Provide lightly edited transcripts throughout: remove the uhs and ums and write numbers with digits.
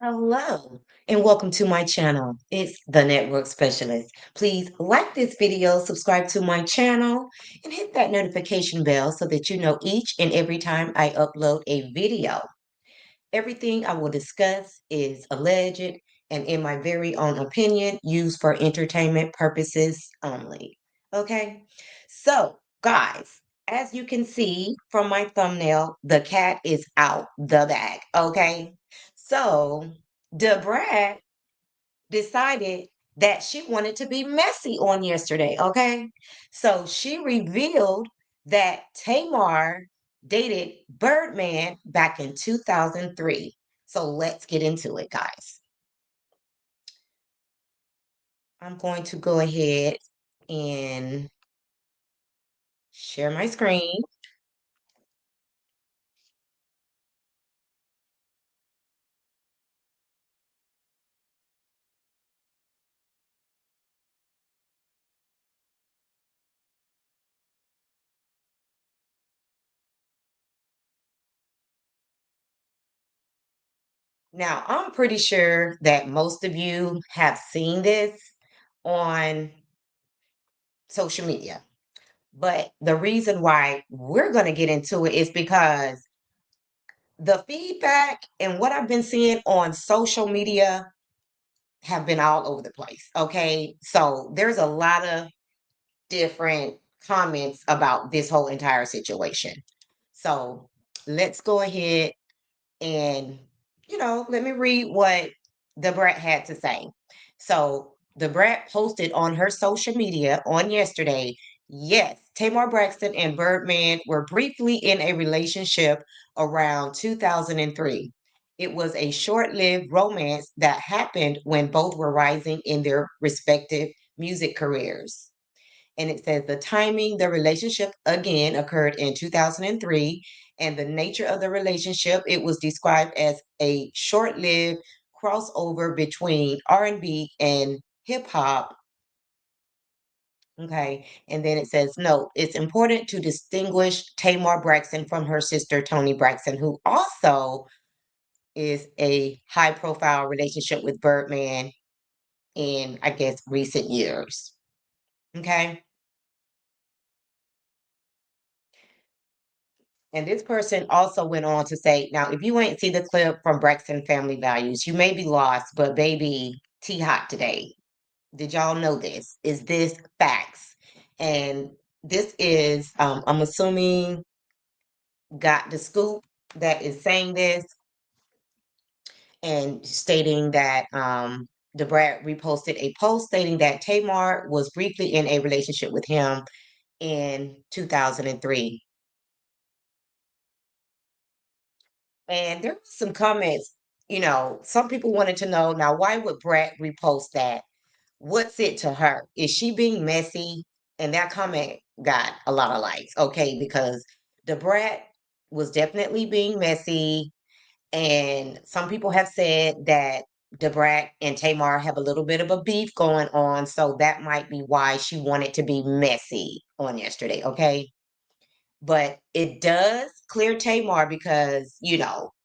Hello, and welcome to my channel. It's the Network Specialist. Please like this video, subscribe to my channel, and hit that notification bell so that you know each and every time I upload a video. Everything I will discuss is alleged and, in my very own opinion, used for entertainment purposes only. Okay? So, guys, as you can see from my thumbnail, the cat is out the bag. Okay? So, Debrat decided that she wanted to be messy on yesterday. Okay? So, she revealed that Tamar dated Birdman back in 2003. So let's get into it, guys. I'm going to go ahead and share my screen. Now, I'm pretty sure that most of you have seen this on social media. But the reason why we're going to get into it is because the feedback and what I've been seeing on social media have been all over the place. Okay. So there's a lot of different comments about this whole entire situation. So let's go ahead and, let me read what the brat had to say. So the brat posted on her social media on yesterday. Yes, Tamar Braxton and Birdman were briefly in a relationship around 2003. It was a short lived romance that happened when both were rising in their respective music careers. And it says the timing, the relationship again occurred in 2003, and the nature of the relationship, it was described as a short-lived crossover between R&B and hip hop. Okay. And then it says, no, it's important to distinguish Tamar Braxton from her sister, Toni Braxton, who also is a high profile relationship with Birdman in, I guess, recent years. Okay. And this person also went on to say, now, if you ain't see the clip from Braxton Family Values, you may be lost, but baby, tea hot today. Did y'all know this? Is this facts? And this is, I'm assuming, got the scoop that is saying this and stating that Debrat reposted a post stating that Tamar was briefly in a relationship with him in 2003. And there was some comments, some people wanted to know, now, why would Brat repost that? What's it to her? Is she being messy? And that comment got a lot of likes, okay, because the Brat was definitely being messy. And some people have said that Debrat and Tamar have a little bit of a beef going on. So that might be why she wanted to be messy on yesterday, okay? But it does clear Tamar because,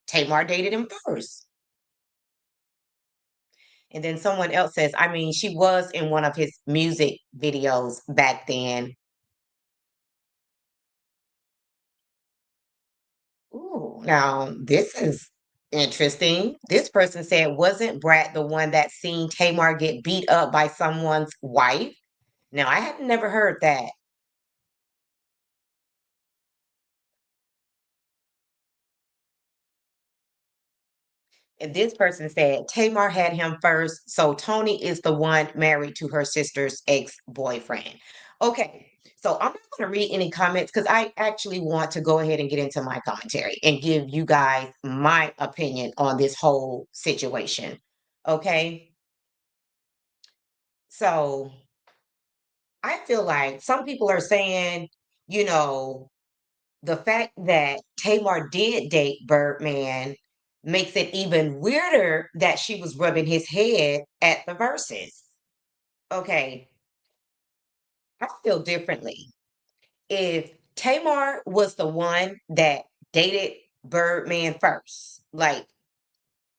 Tamar dated him first. And then someone else says, I mean, she was in one of his music videos back then. Ooh, now this is interesting. This person said, wasn't Brat the one that seen Tamar get beat up by someone's wife? Now, I had never heard that. And this person said Tamar had him first, so Toni is the one married to her sister's ex-boyfriend. Okay, so I'm not going to read any comments because I actually want to go ahead and get into my commentary and give you guys my opinion on this whole situation. Okay, so I feel like some people are saying, you know, the fact that Tamar did date Birdman makes it even weirder that she was rubbing his head at the verses. Okay, I feel differently. If Tamar was the one that dated Birdman first, like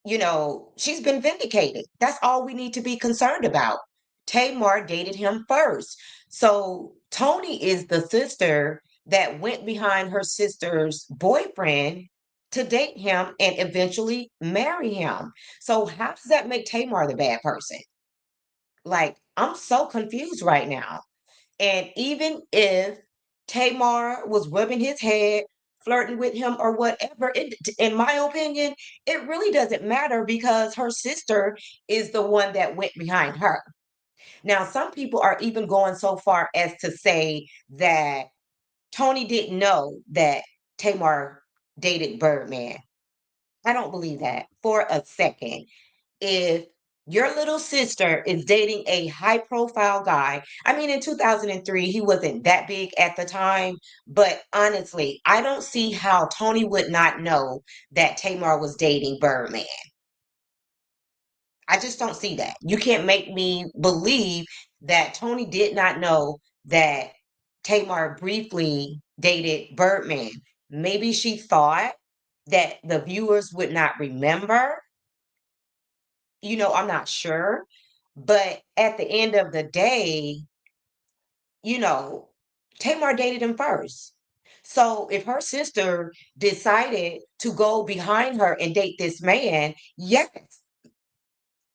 she's been vindicated. That's all we need to be concerned about. Tamar dated him first. So Toni is the sister that went behind her sister's boyfriend to date him and eventually marry him. So how does that make Tamar the bad person? Like, I'm so confused right now. And even if Tamar was rubbing his head, flirting with him, or whatever, in my opinion, it really doesn't matter because her sister is the one that went behind her. Now, some people are even going so far as to say that Toni didn't know that Tamar dated Birdman. I don't believe that for a second. If your little sister is dating a high profile guy, I mean, in 2003, he wasn't that big at the time, but honestly, I don't see how Toni would not know that Tamar was dating Birdman. I just don't see that. You can't make me believe that Toni did not know that Tamar briefly dated Birdman. Maybe she thought that the viewers would not remember. I'm not sure. But at the end of the day, you know, Tamar dated him first. So if her sister decided to go behind her and date this man, yes,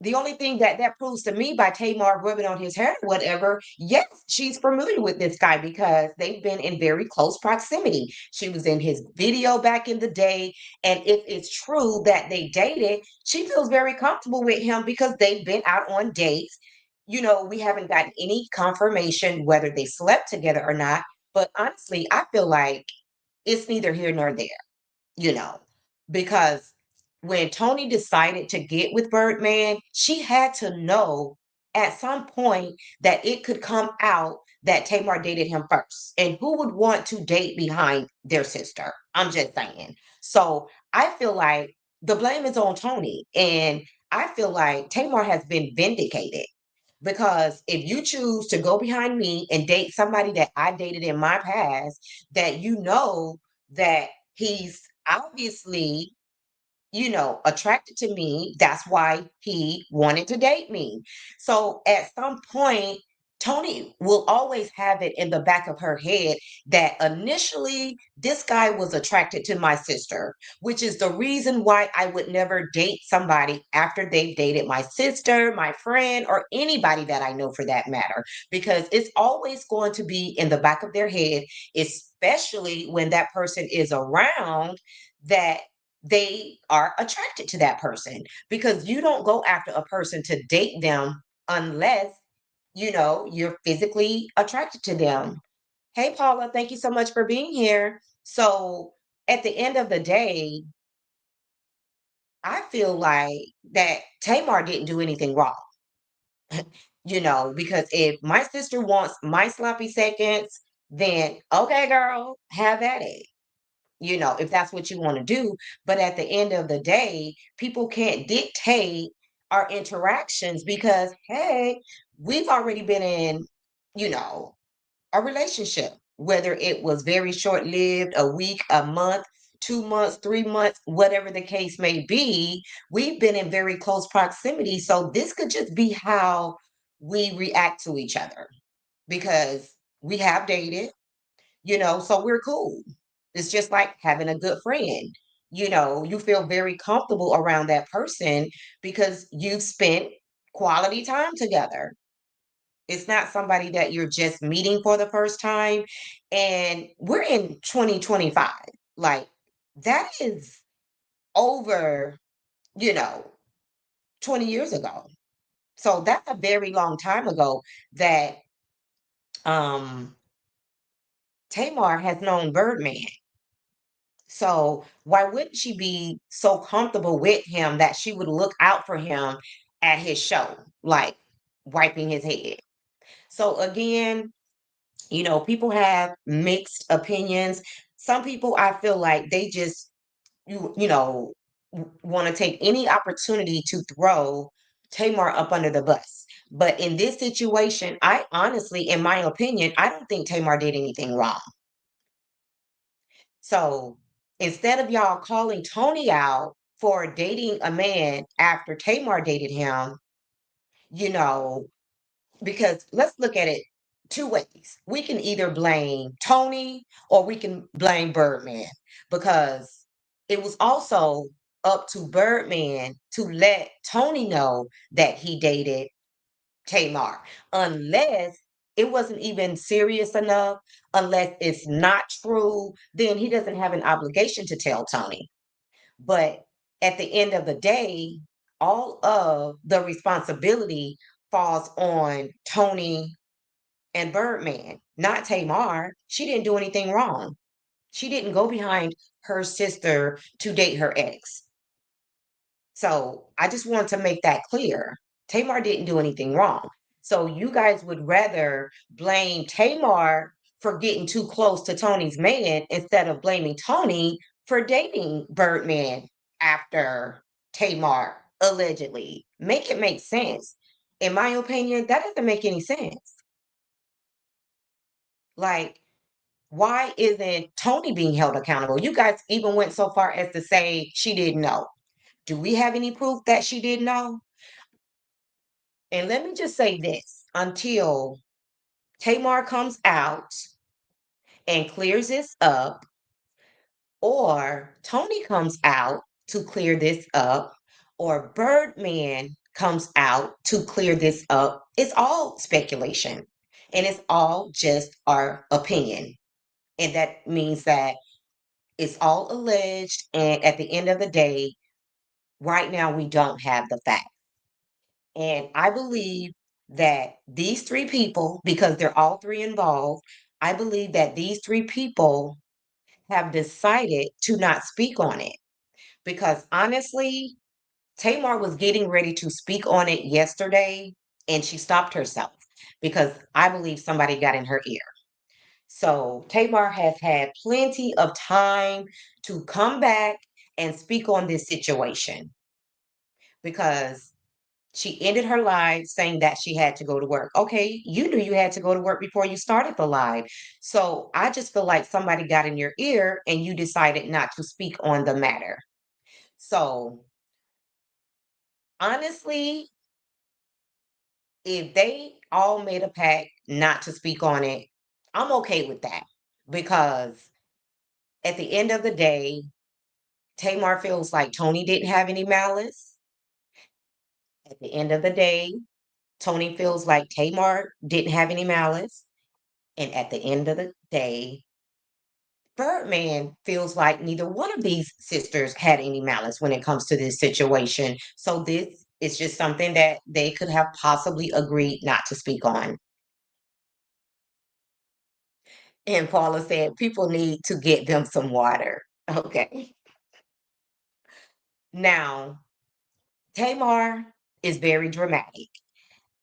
the only thing that proves to me by Tamar rubbing on his hair or whatever, yes, she's familiar with this guy because they've been in very close proximity. She was in his video back in the day. And if it's true that they dated, she feels very comfortable with him because they've been out on dates. We haven't gotten any confirmation whether they slept together or not. But honestly, I feel like it's neither here nor there you know, because when Toni decided to get with Birdman, she had to know at some point that it could come out that Tamar dated him first. And who would want to date behind their sister? I'm just saying. So I feel like the blame is on Toni. And I feel like Tamar has been vindicated because if you choose to go behind me and date somebody that I dated in my past, that that he's obviously attracted to me. That's why he wanted to date me. So at some point, Toni will always have it in the back of her head that initially this guy was attracted to my sister, which is the reason why I would never date somebody after they've dated my sister, my friend, or anybody that I know for that matter, because it's always going to be in the back of their head, especially when that person is around that they are attracted to that person because you don't go after a person to date them unless you're physically attracted to them. Hey Paula, thank you so much for being here. So at the end of the day, I feel like that Tamar didn't do anything wrong. Because if my sister wants my sloppy seconds, then okay girl, have at it, if that's what you want to do. But at the end of the day, people can't dictate our interactions because, hey, we've already been in, you know, a relationship, whether it was very short lived, a week, a month, 2 months, 3 months, whatever the case may be. We've been in very close proximity. So this could just be how we react to each other because we have dated so we're cool. It's just like having a good friend. You feel very comfortable around that person because you've spent quality time together. It's not somebody that you're just meeting for the first time. And we're in 2025. Like, that is over, you know, 20 years ago. So that's a very long time ago that um Tamar has known Birdman. So why wouldn't she be so comfortable with him that she would look out for him at his show, like wiping his head? So again, people have mixed opinions. Some people I feel like they just want to take any opportunity to throw Tamar up under the bus. But in this situation, I honestly, in my opinion, I don't think Tamar did anything wrong. So instead of y'all calling Toni out for dating a man after Tamar dated him, you know, because let's look at it two ways. We can either blame Toni or we can blame Birdman because it was also up to Birdman to let Toni know that he dated Tamar, unless it wasn't even serious enough, unless it's not true, then he doesn't have an obligation to tell Toni. But at the end of the day, all of the responsibility falls on Toni and Birdman, not Tamar. She didn't do anything wrong. She didn't go behind her sister to date her ex. So I just want to make that clear. Tamar didn't do anything wrong. So you guys would rather blame Tamar for getting too close to Tony's man instead of blaming Toni for dating Birdman after Tamar allegedly. Make it make sense. In my opinion, that doesn't make any sense. Like, why isn't Toni being held accountable? You guys even went so far as to say she didn't know. Do we have any proof that she didn't know? And let me just say this until Tamar comes out and clears this up, or Toni comes out to clear this up, or Birdman comes out to clear this up, it's all speculation and it's all just our opinion. And that means that it's all alleged. And at the end of the day, right now, we don't have the facts. And I believe that these three people, because they're all three involved, I believe that these three people have decided to not speak on it. Because honestly, Tamar was getting ready to speak on it yesterday and she stopped herself because I believe somebody got in her ear. So Tamar has had plenty of time to come back and speak on this situation because she ended her live saying that she had to go to work. Okay, you knew you had to go to work before you started the live. So I just feel like somebody got in your ear and you decided not to speak on the matter. So honestly, if they all made a pact not to speak on it, I'm okay with that because at the end of the day, Tamar feels like Toni didn't have any malice. At the end of the day, Toni feels like Tamar didn't have any malice. And at the end of the day, Birdman feels like neither one of these sisters had any malice when it comes to this situation. So this is just something that they could have possibly agreed not to speak on. And Paula said people need to get them some water. Okay. Now, Tamar is very dramatic,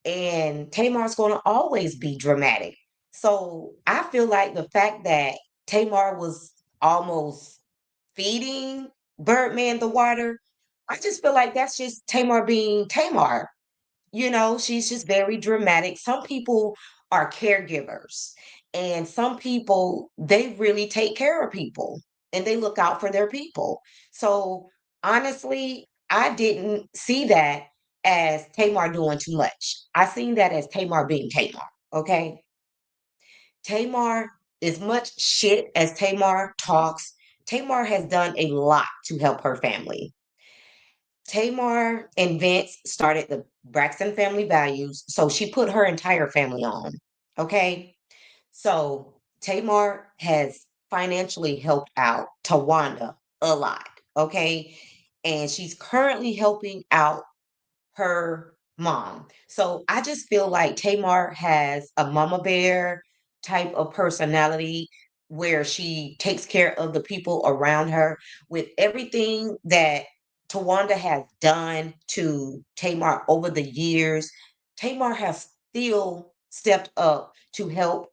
and Tamar's going to always be dramatic. So I feel like the fact that Tamar was almost feeding Birdman the water, I just feel like that's just Tamar being Tamar. She's just very dramatic. Some people are caregivers, and some people, they really take care of people and they look out for their people. So honestly, I didn't see that as Tamar doing too much. I seen that as Tamar being Tamar. Okay. Tamar, as much shit as Tamar talks, Tamar has done a lot to help her family. Tamar and Vince started the Braxton Family Values, so she put her entire family on. Okay. So Tamar has financially helped out Tawanda a lot. Okay. And she's currently helping out her mom. So I just feel like Tamar has a mama bear type of personality where she takes care of the people around her with everything that Tawanda has done to Tamar over the years. Tamar has still stepped up to help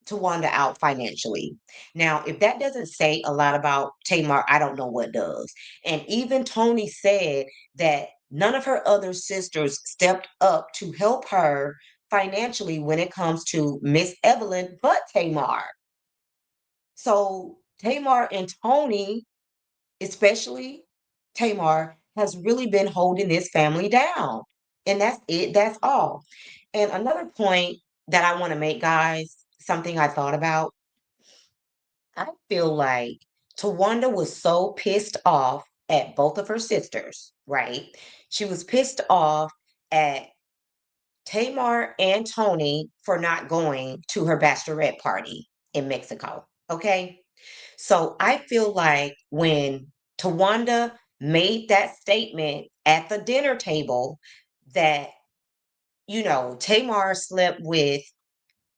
Tawanda out financially. Now, if that doesn't say a lot about Tamar, I don't know what does. And even Toni said that none of her other sisters stepped up to help her financially when it comes to Miss Evelyn, but Tamar. So Tamar and Toni, especially, Tamar has really been holding this family down. And that's it. That's all. And another point that I want to make, guys, something I thought about, I feel like Tawanda was so pissed off at both of her sisters, right? She was pissed off at Tamar and Toni for not going to her bachelorette party in Mexico. Okay. So I feel like when Tawanda made that statement at the dinner table that, Tamar slept with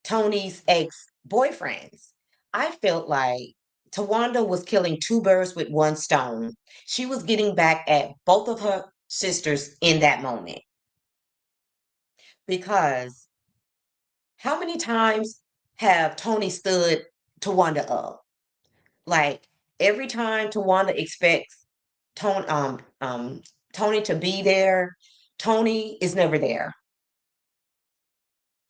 Tony's ex boyfriends, I felt like Tawanda was killing two birds with one stone. She was getting back at both of her sisters in that moment because how many times have Tony stood Tawanda up? Like every time Tawanda expects Tony to be there, Tony is never there.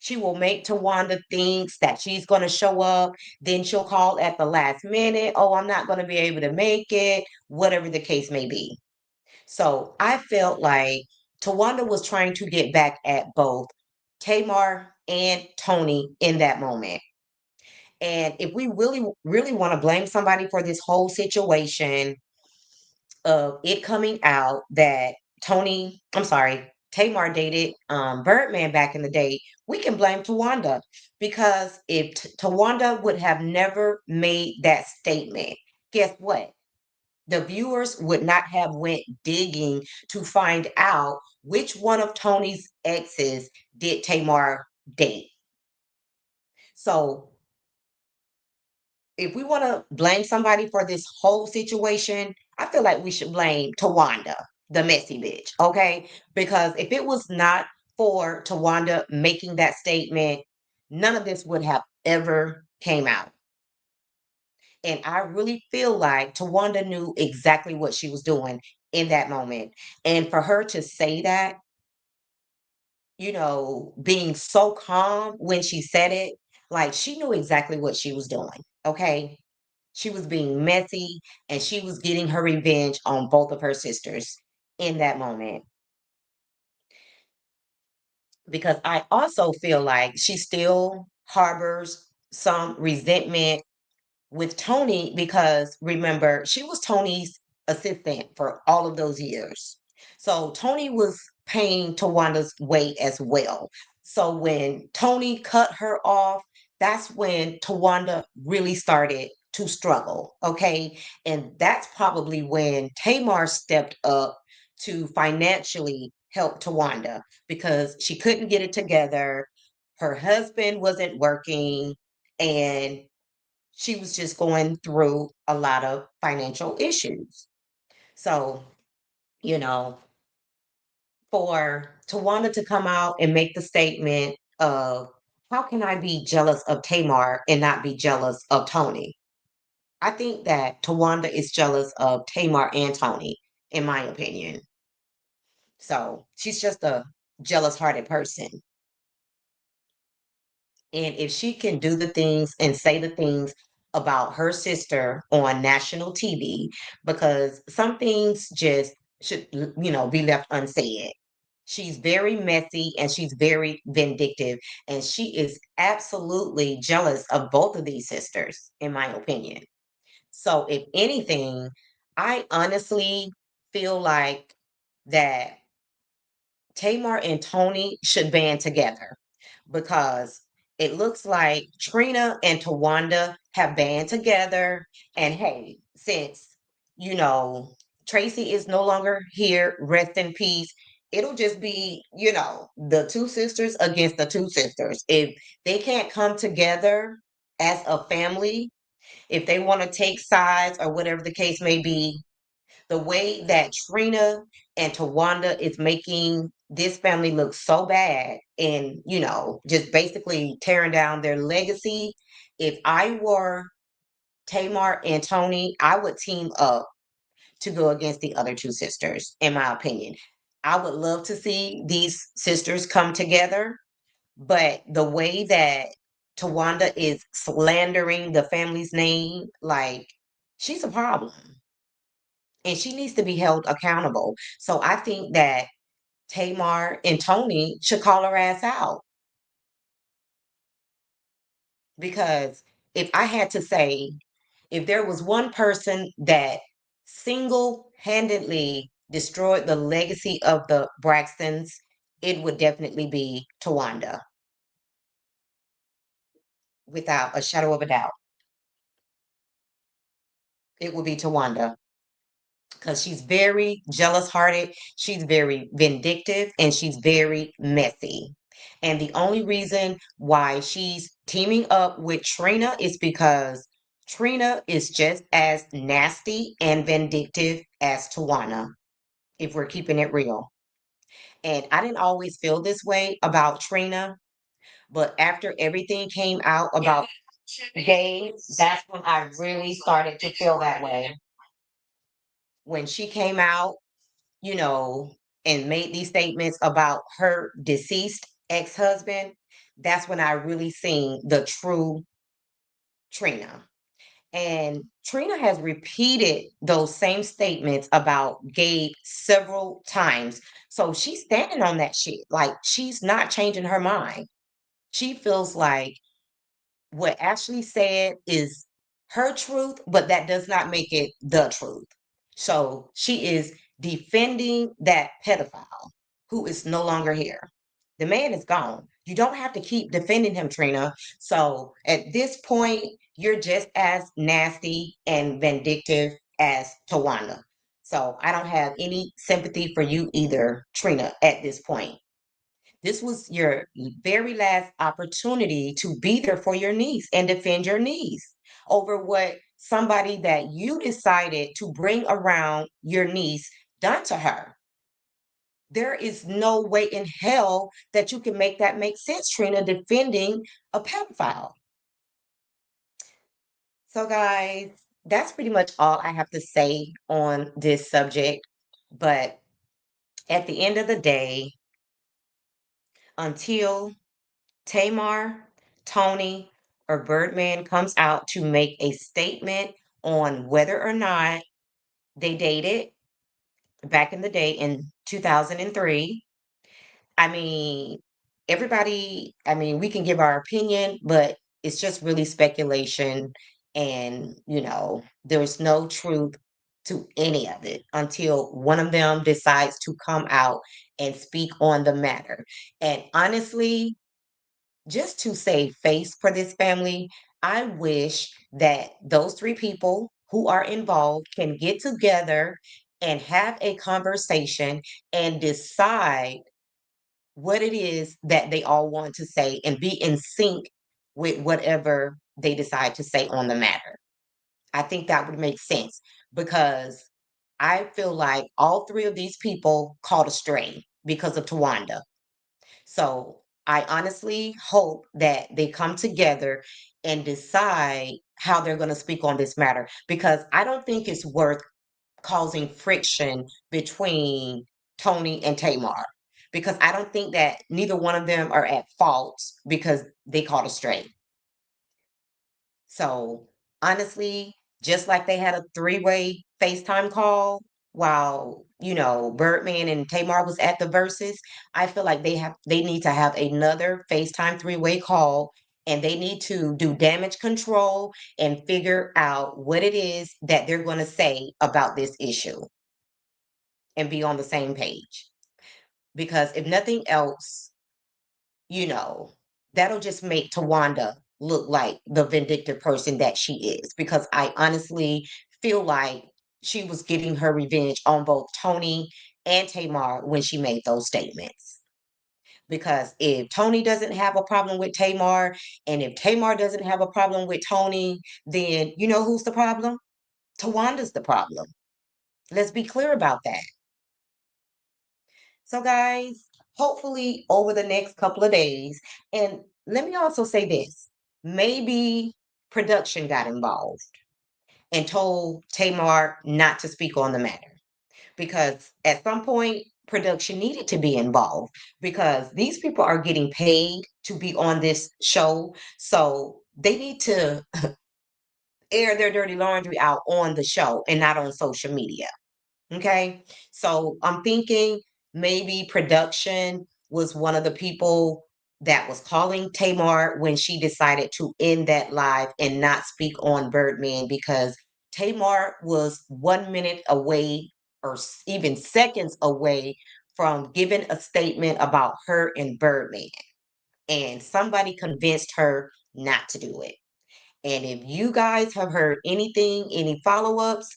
She will make Tawanda thinks that she's going to show up. Then she'll call at the last minute. Oh, I'm not going to be able to make it, whatever the case may be. So I felt like Tawanda was trying to get back at both Tamar and Tony in that moment. And if we really, really want to blame somebody for this whole situation of it coming out that Tamar dated Birdman back in the day, we can blame Tawanda because if Tawanda would have never made that statement, guess what? The viewers would not have went digging to find out which one of Tony's exes did Tamar date. So if we want to blame somebody for this whole situation, I feel like we should blame Tawanda, the messy bitch, okay? Because if it was not for Tawanda making that statement, none of this would have ever came out. And I really feel like Tawanda knew exactly what she was doing in that moment. And for her to say that, being so calm when she said it, like she knew exactly what she was doing, okay? She was being messy and she was getting her revenge on both of her sisters in that moment. Because I also feel like she still harbors some resentment with Toni because remember, she was Tony's assistant for all of those years. So Toni was paying Tawanda's way as well. So when Toni cut her off, that's when Tawanda really started to struggle. Okay. And that's probably when Tamar stepped up to financially help Tawanda because she couldn't get it together. Her husband wasn't working and she was just going through a lot of financial issues. So, you know, for Tawana to come out and make the statement of how can I be jealous of Tamar and not be jealous of Toni? I think that Tawanda is jealous of Tamar and Toni, in my opinion. So she's just a jealous hearted person. And if she can do the things and say the things about her sister on national TV, because some things just should, be left unsaid. She's very messy and she's very vindictive, and she is absolutely jealous of both of these sisters, in my opinion. So, if anything, I honestly feel like that Tamar and Toni should band together because it looks like Trina and Tawanda have band together. And hey, since, you know, Tracy is no longer here, rest in peace, it'll just be, the two sisters against the two sisters. If they can't come together as a family, if they want to take sides or whatever the case may be, the way that Trina and Tawanda is making this family look so bad and, just basically tearing down their legacy. If I were Tamar and Toni, I would team up to go against the other two sisters, in my opinion. I would love to see these sisters come together, but the way that Tawanda is slandering the family's name, like, she's a problem. and she needs to be held accountable. So I think that Tamar and Tony should call her ass out, because if I had to say, if there was one person that single-handedly destroyed the legacy of the Braxtons, it would definitely be Tawanda, without a shadow of a doubt. It would be Tawanda, because she's very jealous-hearted, she's very vindictive, and she's very messy. And the only reason why she's teaming up with Trina is because Trina is just as nasty and vindictive as Tawana, if we're keeping it real. And I didn't always feel this way about Trina, but after everything came out about Gabe, that's when I really started to feel that way. When she came out, you know, and made these statements about her deceased ex-husband, that's when I really seen the true Trina. And Trina has repeated those same statements about Gabe several times. So she's standing on that shit. Like, she's not changing her mind. She feels like what Ashley said is her truth, but that does not make it the truth. So she is defending that pedophile who is no longer here. The man is gone. You don't have to keep defending him, Trina. So at this point, you're just as nasty and vindictive as Tawana. So I don't have any sympathy for you either, Trina, at this point. This was your very last opportunity to be there for your niece and defend your niece over what somebody that you decided to bring around your niece done to her. There is no way in hell that you can make that make sense, Trina, defending a pedophile. So, guys, that's pretty much all I have to say on this subject. But at the end of the day, until Tamar, Toni, or Birdman comes out to make a statement on whether or not they dated back in the day in 2003. I mean, everybody, I mean, we can give our opinion, but it's just really speculation. And, there's no truth to any of it until one of them decides to come out and speak on the matter. And honestly, just to save face for this family, I wish that those three people who are involved can get together and have a conversation and decide what it is that they all want to say and be in sync with whatever they decide to say on the matter. I think that would make sense, because I feel like all three of these people caught a stray because of Tawanda. So I honestly hope that they come together and decide how they're going to speak on this matter, because I don't think it's worth causing friction between Toni and Tamar, because I don't think that neither one of them are at fault because they caught a stray. So honestly, just like they had a three-way FaceTime call while, Birdman and Tamar was at the verses, I feel like they need to have another FaceTime three-way call, and they need to do damage control and figure out what it is that they're going to say about this issue and be on the same page. Because if nothing else, you know, that'll just make Tawanda look like the vindictive person that she is. Because I honestly feel like she was getting her revenge on both Toni and Tamar when she made those statements. Because if Toni doesn't have a problem with Tamar, and if Tamar doesn't have a problem with Toni, then you know who's the problem? Tawanda's the problem. Let's be clear about that. So, guys, hopefully over the next couple of days, and let me also say this, maybe production got involved and told Tamar not to speak on the matter, because at some point, production needed to be involved, because these people are getting paid to be on this show. So they need to air their dirty laundry out on the show and not on social media. Okay. So I'm thinking maybe production was one of the people that was calling Tamar when she decided to end that live and not speak on Birdman, because Tamar was 1 minute away or even seconds away from giving a statement about her and Birdman. And somebody convinced her not to do it. And if you guys have heard anything, any follow ups,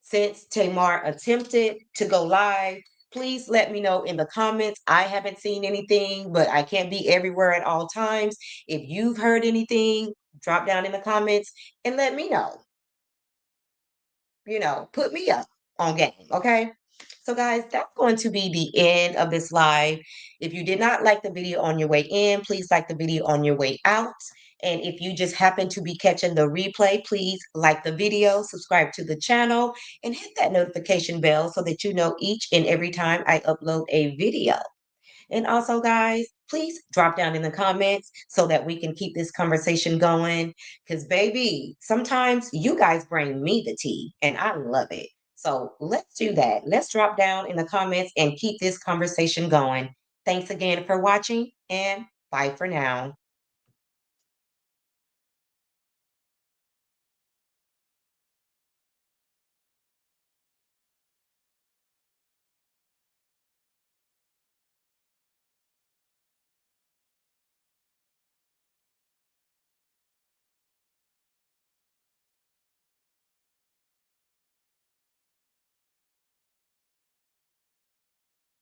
since Tamar attempted to go live, please let me know in the comments. I haven't seen anything, but I can't be everywhere at all times. If you've heard anything, drop down in the comments and let me know. Put me up on game, okay? So, guys, that's going to be the end of this live. If you did not like the video on your way in, please like the video on your way out. And if you just happen to be catching the replay, please like the video, subscribe to the channel, and hit that notification bell so that you know each and every time I upload a video. And also, guys, please drop down in the comments so that we can keep this conversation going. Because, baby, sometimes you guys bring me the tea, and I love it. So let's do that. Let's drop down in the comments and keep this conversation going. Thanks again for watching, and bye for now.